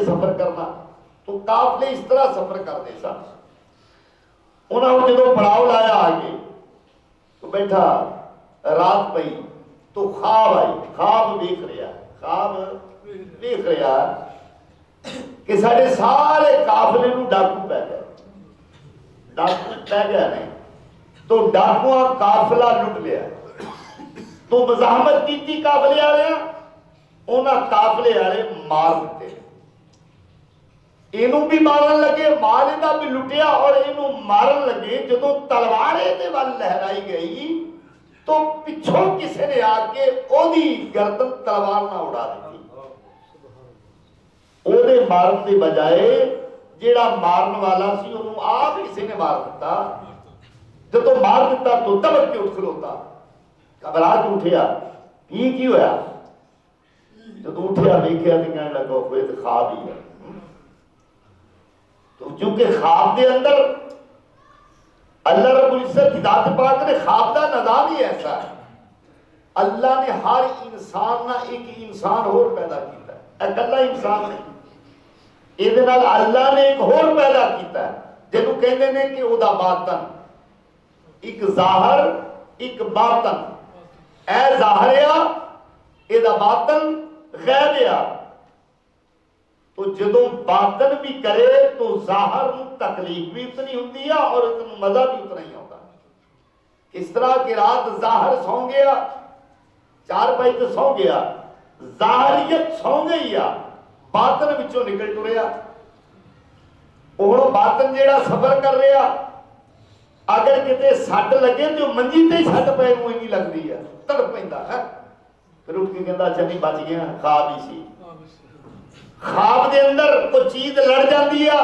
सफर करना। तो काफले इस तरह सफर करते सन। उन्होंने जो पड़ाव लाया आगे तो बैठा, रात पई तो ख्वाब आई, ख्वाब देख रहा, ख्वाब देख रहा कि साढ़े सारे काफले में डाकू पै गए, डाकू पै गए नहीं तो डाकुआ काफला लुट लिया। तो मजाहमत की काफले वाले, उन्होंने काफले वाले मार दिते, इनू भी मारन लगे, माल इहदा भी लुटिया और इनू मारन लगे। जो तलवार इहदे वल लहराई गई तो पिछों किसी ने आके ओदी गर्दन तलवार ना उड़ा दी। ओदे मारन की बजाय जेड़ा मारन वाला सी उन्होंने आप किसी ने मार दिता। जो मार दिता तो दबक के उठ खलोता, घबरा के उठिया, की होया? जो उठिया वेख्या तो कहने लगा हुए तो ख्वाब ही है। तो चूंकि ख्वाब के अंदर अल्लाह रब्बुल इज्जत हिदायत पाक ने ख्वाब का निजाम ही ऐसा है। अल्लाह ने हर इंसान ना एक इंसान होर पैदा किया, अकेला इंसान नहीं, इहदे नाल अल्लाह ने एक होर पैदा किया जिन्हों कहते हैं कि उहदा बातन, एक जाहिर एक बातन। ए जाहिर आ, इहदा बातन गैब आ। तो जो बातन भी करे तो जाहिर में तकलीफ भी उतनी होती है और मजा भी उतना ही आता। किस तरह की रात जाहिर सौ गया, चार पाई तो सौ गया, जाहिरियत सौ गई आ, बातन विचों निकल टुरिया। हुण बातन जेड़ा सफर कर रहा, अगर किते सट लगे तो मंजी ते सट पे नहीं लगती है, तड़प पैंदा है। फिर उठ के कहता अच्छा नहीं बच गया, ख्वाब ही सी। ख्वाब के अंदर कोई चीज लड़ जाती है,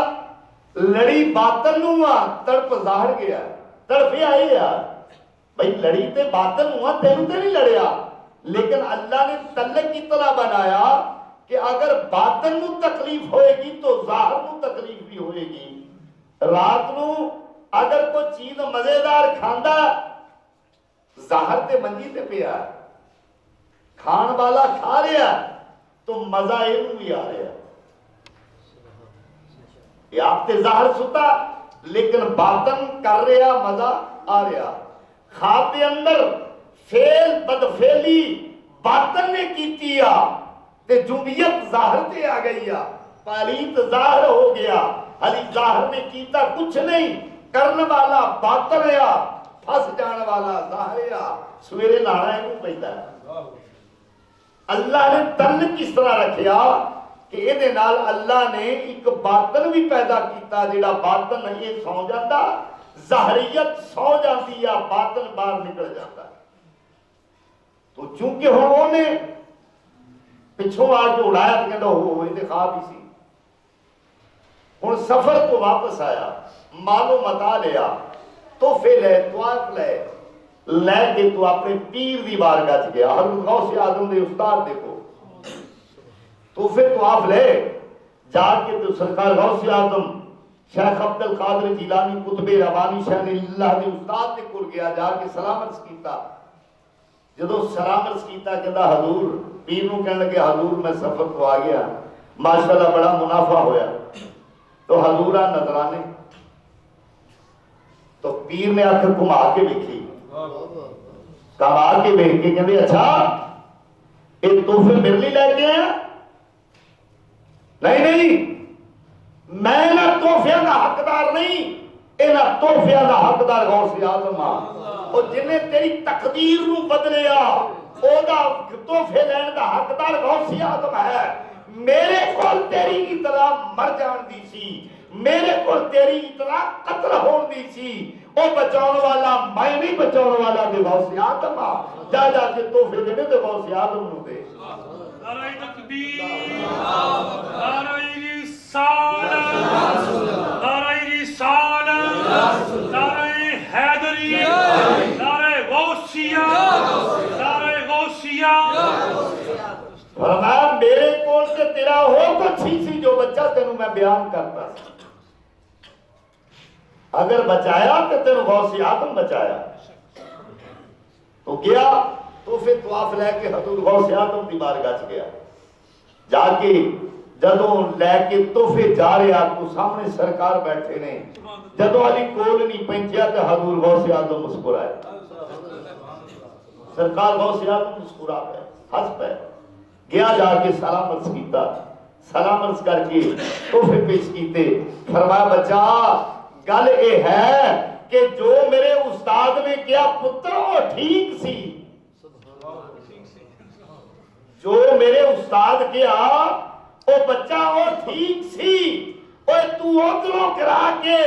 लड़ी बातन नूं आ, तड़प जाहिर गया, तड़प आए आ भाई लड़ी ते बातन नूं आ, तेनू ते नहीं लड़िया। लेकिन अल्लाह ने तल्लक की तरह बनाया कि अगर बातन नूं तकलीफ होएगी तो जाहिर नूं तकलीफ भी होएगी। रात नूं अगर कोई चीज मजेदार खांदा, जाहिर ते मंजी ते पिया, खान वाला खा रहा तो मजा इनू भी आ रहा। ये आप ते जाहिर सुता लेकिन बातन कर रहा, मजा आ रहा। ख्वाब के अंदर फेल बदफेली बातन ने की ते जुबियत जाहिर ते आ गई आ, पालीत जाहिर हो गया। हली जाहिर ने कीता कुछ नहीं, करने वाला बातन आ, फस जाने वाला जाहिर आ। सवेरे नहाना इनू पैंदा है। अल्लाह ने तन किस तरह रखिया कि ये नाल अल्लाह ने एक बातन भी पैदा किया, जिहड़ा बातन ये सौ जाता, ज़ाहरियत सौ जाती है, बातन बाहर निकल जाता। तो चूंकि हुण ओने पिछों आके उड़ाया तो कहता हो ये ख्वाब ही सी। हुण सफर तो वापस आया, मालो मता लिया, तोहफे ले, तवाफ ले, लैके तू अपने पीर की बारगाह च गया। हज़रत गौसे आज़म के उस्ताद देखो, तो फिर तवाफ ले जाके तो सरकार गौसे आज़म शेख अब्दुल कादिर जिलानी कुतबे रवानी शान अल्लाह के उस्ताद के कोल गया, जाके सलाम अर्ज़ कीता। जो सलाम अर्ज़ कीता कहता हजूर, पीर नूं कहण लगे हजूर मैं सफर तो आ गया, माशाअल्लाह बड़ा मुनाफा होया। तो हजूर आ नजराने, तो पीर ने अख घुमा के देखी, कमा के देख के कहते अच्छा ये तोहफे मेरे लिए लेके आया? नहीं नहीं, मैं ना तोहफिया का हकदार नहीं, इन्हां तोहफिया का हकदार गौसे आज़म आ। और जिन्हें तेरी तकदीर नू बदलिया ओदा तोहफे लैण का हकदार गौसे आज़म है। मेरे को तेरी इतला मर जान दी सी, मेरे को तेरी इतला कत्ल होन दी सी, ओ बचाने वाला मैं नहीं, बचाने वाला ते गौसे आज़म आ। जा जाके तोहफे देने ते गौसे आज़म नू दे। नारे तकबीर, नारे रिसालत, नारे रिसालत, नारे हैदरी, नारे गौसिया, नारे गौसिया। फरमाया मेरे कोल से तेरा हो कुछ ही सी जो बच्चा तेनू मैं बयान करता, अगर बचाया तो तेनू गौसे आज़म बचाया। तो गया तो फिर तवाफ लैके हजूर गौसे आज़म की बारगाह च गया, जाके जदों लैके तोहफे जा रहा तो सामने सरकार बैठे ने, जदों अली कोल नहीं पहुंचा तो हजूर गौसे आजम मुस्कुराए। सरकार गौसे आजम मुस्कुरा पे हंस पे गया, जाके सलाम अर्ज किया, सलाम अर्ज करके तोहफे पेश किए। फरमाया बच्चा गल ये है कि जो मेरे उस्ताद ने किया पुत्र वो ठीक सी, जो मेरे उस्ताद किया ओ बच्चा वो ठीक सी। ओए तू उधरों करा के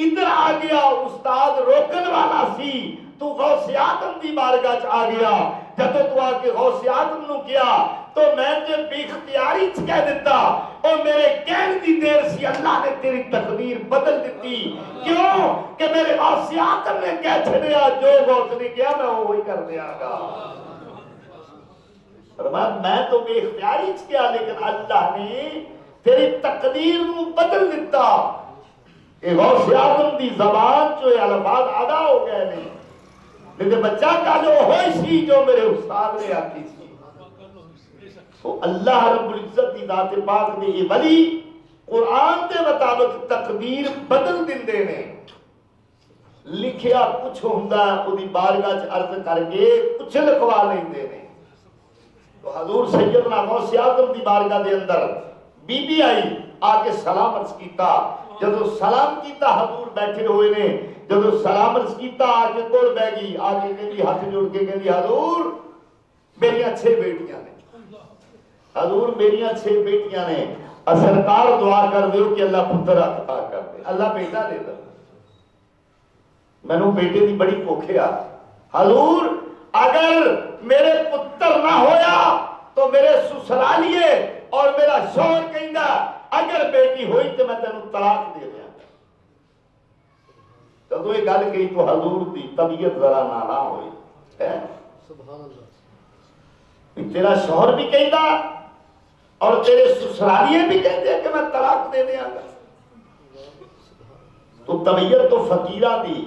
इधर आ गया, उस्ताद रोकन वाला सी, तू गौसे आदम दी बारगाह च आ गया। जब तू आके गौसे आदम नु किया तो मैं ते बेख्तियारी च कह दिता ओ मेरे कहने दी देर सी, अल्लाह ने तेरी तकदीर बदल दी। क्यों कि मेरे गौसे आदम ने कह छड़िया जो गौस ने किया मैं वही कर दियागा। मैं तो बेख्तियारी च किया, लेकिन अल्लाह ने तेरी तकदीर नु बदल दिता। ये गौसे आदम दी ज़बान जो अल्फाज अदा हो गए ने, लेकिन बच्चा का जो होई सी जो मेरे उस्ताद ने आखी सी। तो अल्लाह रब्बुल इज्जत दी जात पाक ने ये वली कुरान के मुताबिक तकदीर बदल दिंदे ने। लिखिया कुछ हुंदा ओदी बारगाह च अर्ज करके कुछ लिखवा लेंदे ने। तो हजूर सैयदना गौसे आजम दी बारगाह दे अंदर बीबी आई, आके सलाम अर्ज कीता। जदों सलाम कीता हजूर बैठे हुए ने, जदों सलाम अर्ज कीता आके कोल बैठ गई, आके कहंदी हाथ जोड़ के कहंदी हजूर मेरियां 6 बेटियां ने, हजूर मेरियां 6 बेटियां ने, सरकार दुआ कर दो कि अल्लाह पुत्र अता कर दे, अल्लाह बेटा दे दे, मैनू बेटे की बड़ी भुख आ। हजूर अगर मेरे पुत्र ना होया तो मेरे ससुरालिए और मेरा शौहर कहंदा अगर बेटी हुई तो मैं तेनू तलाक दे दिया। जदों ये गल कही तो हजूर की तबीयत जरा नाला हुई है। तेरा शौहर भी कहता और तेरे ससुरालिए भी कहते कि मैं तलाक दे दियागा। तो तबीयत तो फकीरा दी,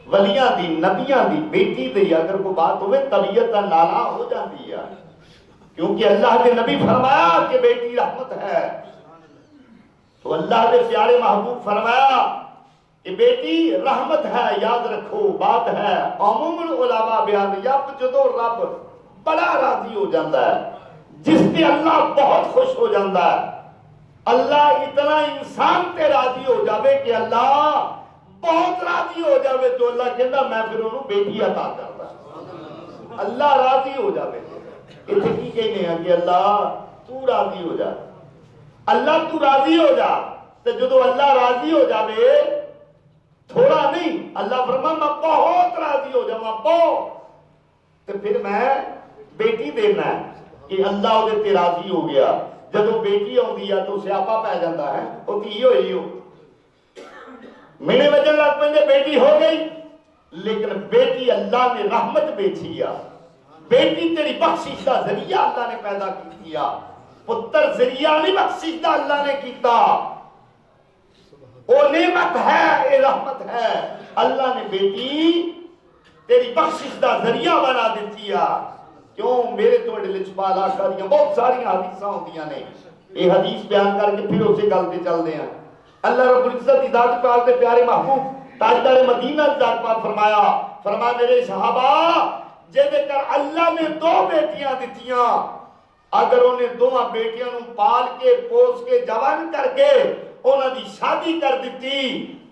वलियां दी, नबियां दी बेटी दी अगर कोई बात हो तबीयत का नाला हो जाती है, क्योंकि अल्लाह के नबी फरमाया कि बेटी रहमत है। तो अल्लाह के प्यारे महबूब फरमाया कि बेटी रहमत है, याद रखो बात है। अमूमन उलमा बयान जब जदों रब बड़ा राजी हो जाता है, जिससे अल्लाह बहुत खुश हो जाता है, अल्लाह इतना इंसान ते राजी हो जावे कि अल्लाह बहुत राजी हो जावे, तो अल्लाह कहता मैं फिर उन्होंने बेटी अता करता। अल्लाह राजी हो जावे। इतने की कहने हैं कि अल्लाह तू राजी हो जा, अल्लाह तू राजी हो जा। तो जो अल्लाह राजी हो जावे थोड़ा नहीं, अल्लाह फरमा मैं बहुत राजी हो जावा बहुत, तो फिर मैं बेटी देना है कि अल्लाह उहदे ते राजी हो गया। जदों बेटी आउंदी है तो स्यापा पै जाता है, वो धी होई हो मेरे वजन लग पेंदे बेटी हो गई, लेकिन बेटी अल्लाह ने रहमत बेची आ। बेटी तेरी बख्शिश का जरिया अल्लाह ने पैदा किया, पुत्र जरिया नहीं बख्शिश का अल्लाह ने किया। वो नेमत है, ये रहमत है। अल्लाह ने बेटी तेरी बख्शिश का जरिया बना दी आ। क्यों मेरे थोड़े लिचपाला करियां बहुत सारिया हदीसां होंदियां ने, ये हदीस बयान करके फिर उसे गल ते चलते हैं। अल्लाह रब्बुल इज्जत दी जात पाक दे प्यारे महबूब ताजदार मदीना दी जात पाक फरमाया मेरे सहाबा जेदे कर अल्लाह ने 2 बेटियां दितियां, अगर उन्हें 2 बेटियां नु पाल के पोस के जवान करके उन्हां दी शादी कर दी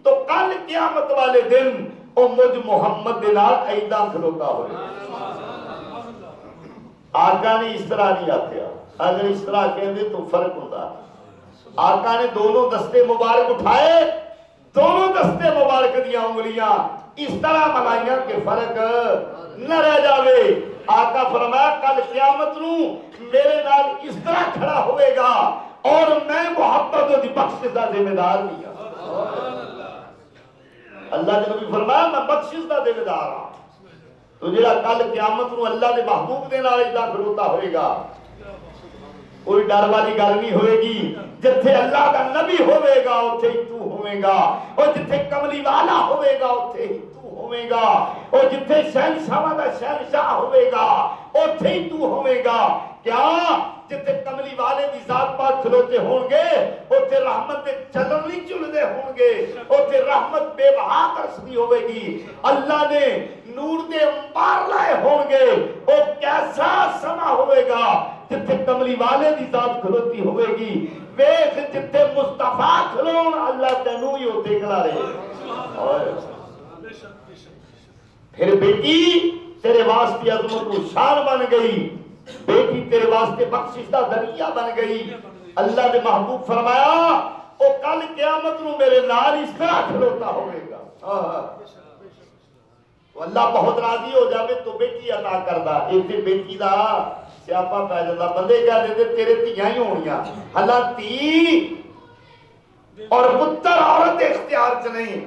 तो कल क़यामत वाले दिन ओ मुझ मोहम्मद दे नाल ऐदा खलोता होए। आका ने इस तरह नहीं आख्या, अगर इस तरह कहते तो फर्क होता। आका ने दोनों दस्ते मुबारक उठाए, दोनों दस्ते मुबारक दी उंगलियां इस तरह मलाइया के फर्क न रह जावे। आका फरमाया कल क़यामत नू मेरे नाल इस तरह खड़ा होएगा और मैं मोहब्बत दी बख्शिश दा जिम्मेदार नहीं हां। अल्लाह के नबी फरमाया मैं बख्शिश दा जिम्मेदार हां। तो जेड़ा कल क़यामत नू अल्लाह दे महबूब दे नाल इदा खड़ोता होएगा, कोई डर वाली गल नहीं होएगी। जिथे अल्लाह का नबी होवेगा उथे ही तू होवेगा, और जिथे कमली वाला होवेगा उथे ही तू होवेगा, और जिथे शहनशाह दा शहनशाह होवेगा उथे ही तू होवेगा। क्या जिथे कमली वाले दी जात पाक खलोते होंगे उथे रहमत दे चलन नहीं चुलदे होंगे, उथे रहमत बेबहा तरसदी होवेगी। अल्लाह ने नूर दे अंबार लाए होंगे, वो कैसा समा होवेगा जिथे कमली वाले दी जात खलोती होवेगी। वेख जिथे मुस्तफा खलोन अल्लाह तैनू ही उथे खला रहे। फिर बेटी तेरे वास्ते अजमत को शान बन गई, बेटी तेरे वास्ते बख्शिश का दरिया बन गई। अल्लाह ने महबूब फरमाया ओ कल क़यामत नूं मेरे नाल इस तरह खलोता होवेगा। अल्लाह बहुत राजी हो जावे तो बेटी अता करदा। इत्थे बेटी दा स्यापा पै जांदा, बंदे कह देंदे तेरे धीआं ही होणियां। हला धी और पुत्र औरत दे इख्तियार च नहीं,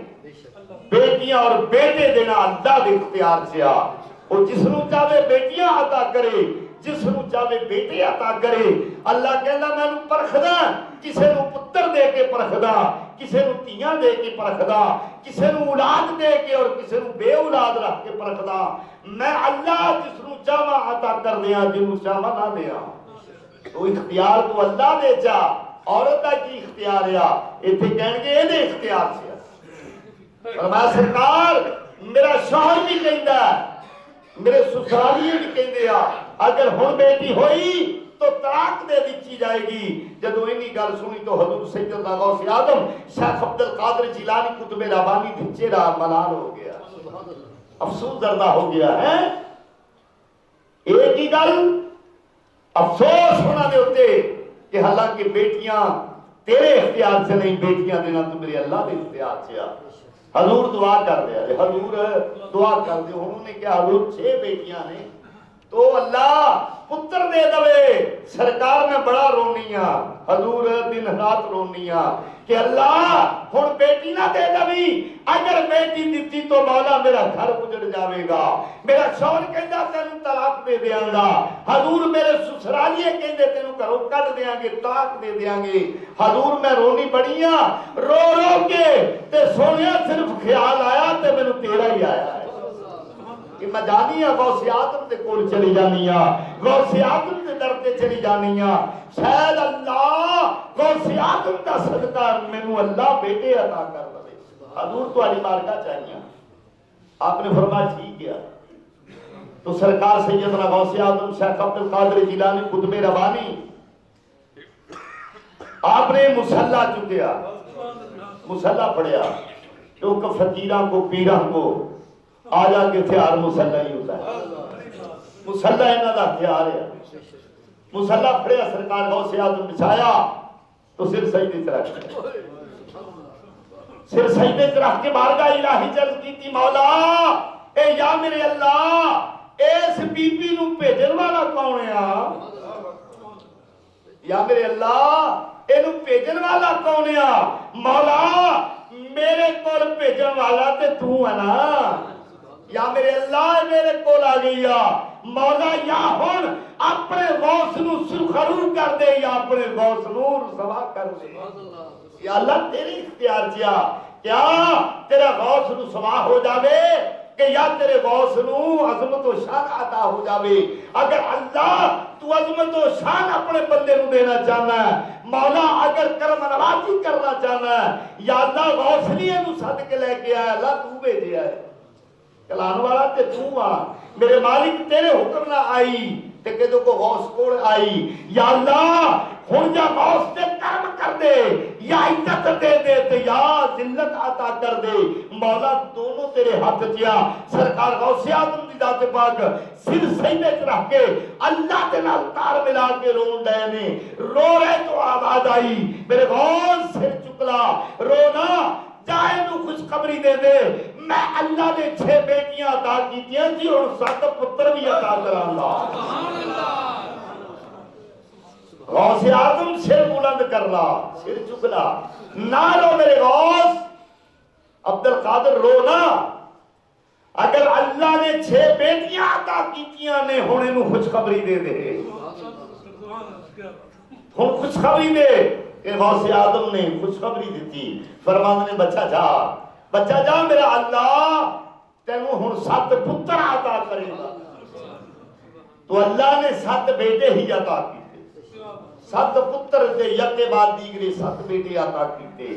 बेटियां और बेटे देना अल्लाह दे इख्तियार च आ। वो जिसनू चाहे बेटियां अता करे, जिसनू चाहे बेटे अता करे। अल्लाह कहंदा मैनू परखदा, किसे नू पुत्र दे के परखदा, किसे नू धीआं दे के परखदा, किसे नू औलाद दे के और किसे नू बे औलाद रख के परखदा। मैं अल्लाह जिसनू चाहवा अता कर दिया, जिनू चाहवा ना दिया। तो इख्तियार तो अल्लाह दे चा, औरत दा की इख्तियार आ? इत्थे कहणगे इहदे इख्तियार से आ। और मैं सरकार मेरा शौहर भी कहंदा, मेरे ससुरालिए भी कहंदे आ अगर हुण बेटी होई तो तलाक दे दी जाएगी। जदों इन्हीं गल सुनी तो हजूर सैयदना गौसे आदम शेख अब्दुल कादिर जिलानी कुतुबे रबानी दी चेहरा मलाल हो गया, अफसोस दर्दा हो गया है। एक ही गल अफसोस होना दे उत्ते कि हालांकि बेटियां तेरे इख्तियार से नहीं, बेटियां देना तो मेरे अल्लाह के इख्तियार से आ। हजूर दुआ कर दिया, हजूर दुआ कर दे। उन्होंने क्या हजूर 6 बेटियां ने तो अल्लाह पुत्र दे दवे। सरकार में बड़ा रोनी आ, हजूर दिन रात रोनी आ कि अल्लाह हुण बेटी ना दे दवी, अगर बेटी दिती तो मौला मेरा घर उजड़ जाएगा। मेरा शौहर कहंदा तैनू तलाक दे देंगा, हजूर मेरे ससुरालिए कहंदे तैनू घरों कढ देंगे, तलाक दे देंगे। हजूर मैं रोनी बड़ी आ, रो रो के ते सोनिया सिर्फ ख्याल आया ते मैनू तेरा ही आया है कि मैं जानी आ गौसे आदम दे कोल चली जानी आ, गौसे आदम दे दर ते चली जानी आ। शायद अल्लाह गौसे आदम दा सदका मैनू अल्लाह बेटे अता कर दे। हजूर तुम्हारी बारगाह चाहिए। आपने फरमाया ठीक है। तो सरकार सैयदना गौसे आदम शेख अब्दुल कादिर जिलानी कुतुबे रबानी आपने मुसल्ला चुकिया, मुसल्ला पढ़िया, क्योंकि फकीरां को पीरां को आजा के हथियार मुसल्ला ही होता है। मुसल्ला इन्हां दा हथियार है। मुसल्ला फड़िया सरकार गौसे आदम बिछाया तो सिर सजदे च रख दिया, सिर सजदे च रख के बारगाह इलाही चल की मौला ए या मेरे अल्लाह इस बीबी नू भेजन वाला कौन आ? या मेरे अल्लाह इनू भेजन वाला कौन आ? मौला मेरे कोल भेजन वाला ते तू है ना। या मेरे अल्लाह मेरे कोल आ गई आ मौला, या हुण अपने गौस नू सुरखरू कर दे या अपने गौस नू रुसवा कर दे। या अल्लाह तेरे इख्तियार च आ, क्या तेरा गौस रुसवा हो जावे कि या तेरे गौस नू अजमत व शान अता हो जावे। अगर अल्लाह तू अजमत व शान अपने बंदे नू देना चाहना है, मौला अगर करम नवाजी करना चाहना है, या अल्लाह गौसलिए नू सद के लेके आया, अल्लाह तू भेजिया है, चलाने वाला ते तू आ। मेरे मालिक तेरे हुक्म ना आई ते किदों को गौस कोल आई। या अल्लाह हुण जा गौस ते कर्म कर दे, या इज्जत दे दे ते या जिल्लत अता कर दे। मौला दोनों तेरे हाथ च आ। सरकार गौसे आदम दी जात पाक सिर सजदे च रख के अल्लाह दे नाल तार मिला के रोन डे ने। रो रहे तो आवाज आई मेरे गौस सिर चुकला, रोना जाए नू खुशखबरी दे दे, मैं अल्लाह ने 6 बेटियां अता कीतियां जी, हुण 7 पुत्र भी अता करांगा। गौसे आदम सिर बुलंद कर ला, सिर चुकला, ना रो मेरे गौस अब्दुल कादिर, रो ना। अगर अल्लाह ने 6 बेटियां अता कीतियां ने, हुण इनू खुशखबरी दे दे, हुण खुशखबरी दे। गौसे आदम ने खुशखबरी दी, फरमांदे ने बच्चा जा, बच्चा जा, मेरा अल्लाह तेनू हुण 7 पुत्र अता करेगा। तो अल्लाह ने 7 बेटे ही अता किए, 7 पुत्र ते यके बाद दीगरे 7 बेटे अता किए।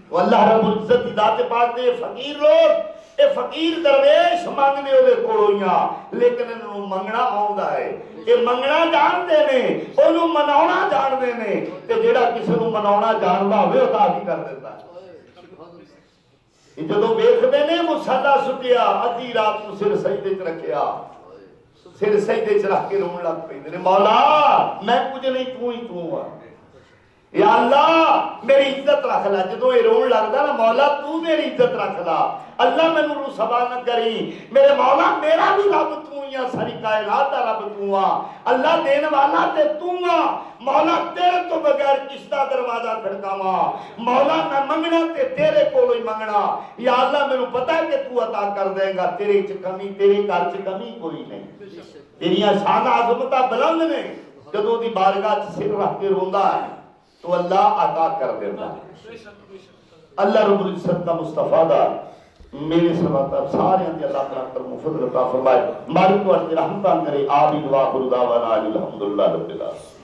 तो अल्लाह रब्बुल इज्जत दी दात पाक दे फकीर लोग, ये फकीर दरवेश मंगने ओदे कोलों ही आ, लेकिन इन्हों मंगना आउंदा है, ये मंगना जानते ने, ओनू मनाउणा जानते ने, ते जेड़ा किसी नूं मनाउणा जानदा होवे ओ तां की कर दिंदा है। जदों वेखदे ने मुसल्ला सुटिया, अद्धी रात नूं सिर सजदे च रखिया, सिर सजदे च रख के रोण लग पैंदे ने, मौला मैं कुछ नहीं, तू ही तू आ, या अल्लाह मेरी इज्जत रख ला। जदों ये रोण लगदा ना, मौला तू मेरी इज्जत रख ला, अल्लाह मैनू रुसवा न करी, मेरे मौला मेरा भी रब तू ही आ, सारी कायनात दा रब तू आ, अल्लाह देने वाला ते तू आ, मौला तेरे तो बगैर किसदा दरवाजा खड़कावा, मौला मैं मंगना ते तेरे कोलों ही मंगना, या अल्लाह मैनू पता है कि तू अता कर देगा, तेरे च कमी, तेरे घर च कमी कोई नहीं, तेरियां शान अज़मत बुलंद ने। जदों दी बारगाह च सिर रख के रोंदा है तो अल्लाह अता कर देता है। अल्लाह रब्बुल इज्जत का मुस्तफा दा मेरे समाता सारे अंदर अल्लाह अपना करम फजल अता फरमाए, मालिक व रहमत करे। आमीन व आखिर दावाना अल्हम्दुलिल्लाह रब्बिल आलमीन।